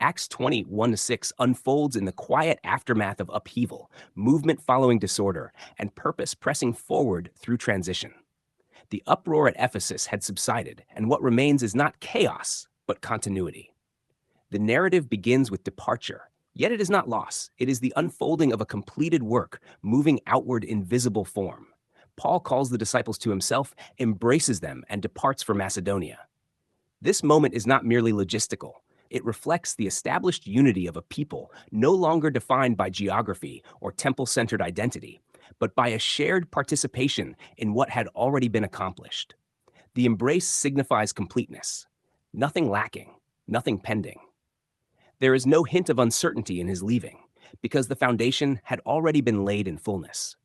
Acts 20:1-6 unfolds in the quiet aftermath of upheaval, movement following disorder, and purpose pressing forward through transition. The uproar at Ephesus had subsided, and what remains is not chaos, but continuity. The narrative begins with departure, yet it is not loss. It is the unfolding of a completed work, moving outward in visible form. Paul calls the disciples to himself, embraces them, and departs for Macedonia. This moment is not merely logistical. It reflects the established unity of a people no longer defined by geography or temple-centered identity, but by a shared participation in what had already been accomplished. The embrace signifies completeness. Nothing lacking, nothing pending. There is no hint of uncertainty in his leaving, because the foundation had already been laid in fullness.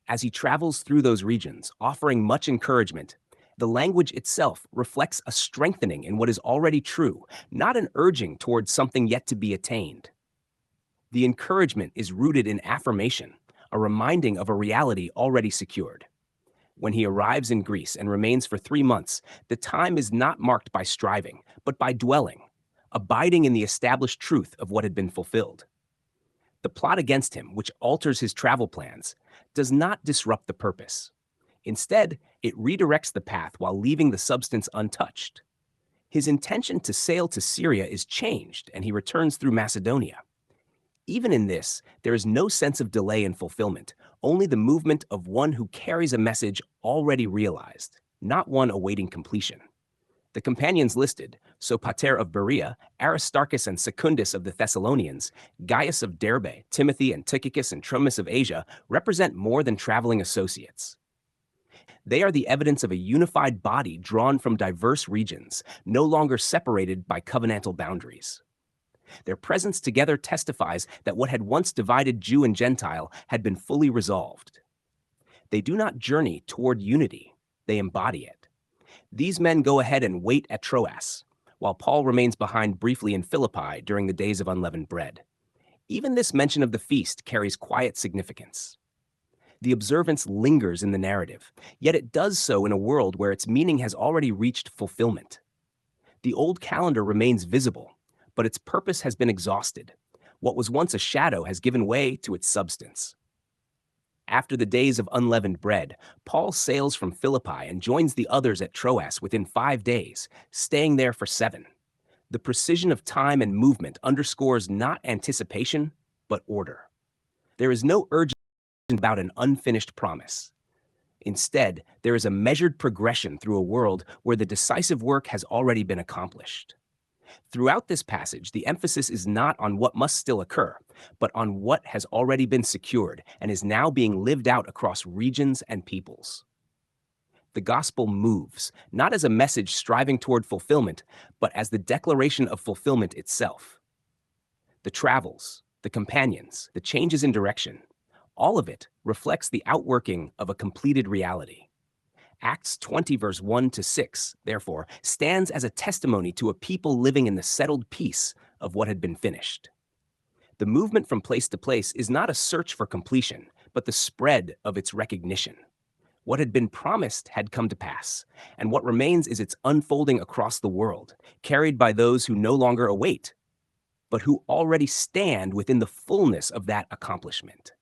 As he travels through those regions, offering much encouragement, the language itself reflects a strengthening in what is already true, not an urging towards something yet to be attained. The encouragement is rooted in affirmation, a reminding of a reality already secured. When he arrives in Greece and remains for 3 months, the time is not marked by striving, but by dwelling, abiding in the established truth of what had been fulfilled. The plot against him, which alters his travel plans, does not disrupt the purpose. Instead, it redirects the path while leaving the substance untouched. His intention to sail to Syria is changed, and he returns through Macedonia. Even in this, there is no sense of delay in fulfillment, only the movement of one who carries a message already realized, not one awaiting completion. The companions listed, Sopater of Berea, Aristarchus and Secundus of the Thessalonians, Gaius of Derbe, Timothy and Tychicus and Trophimus of Asia, represent more than traveling associates. They are the evidence of a unified body drawn from diverse regions, no longer separated by covenantal boundaries. Their presence together testifies that what had once divided Jew and Gentile had been fully resolved. They do not journey toward unity, they embody it. These men go ahead and wait at Troas, while Paul remains behind briefly in Philippi during the days of unleavened bread. Even this mention of the feast carries quiet significance. The observance lingers in the narrative, yet it does so in a world where its meaning has already reached fulfillment. The old calendar remains visible, but its purpose has been exhausted. What was once a shadow has given way to its substance. After the days of unleavened bread, Paul sails from Philippi and joins the others at Troas within 5 days, staying there for 7. The precision of time and movement underscores not anticipation, but order. There is no urgency about an unfinished promise. Instead, there is a measured progression through a world where the decisive work has already been accomplished. Throughout this passage, the emphasis is not on what must still occur, but on what has already been secured and is now being lived out across regions and peoples. The gospel moves, not as a message striving toward fulfillment, but as the declaration of fulfillment itself. The travels, the companions, the changes in direction, all of it reflects the outworking of a completed reality. Acts 20, verse 1-6, therefore, stands as a testimony to a people living in the settled peace of what had been finished. The movement from place to place is not a search for completion, but the spread of its recognition. What had been promised had come to pass, and what remains is its unfolding across the world, carried by those who no longer await, but who already stand within the fullness of that accomplishment.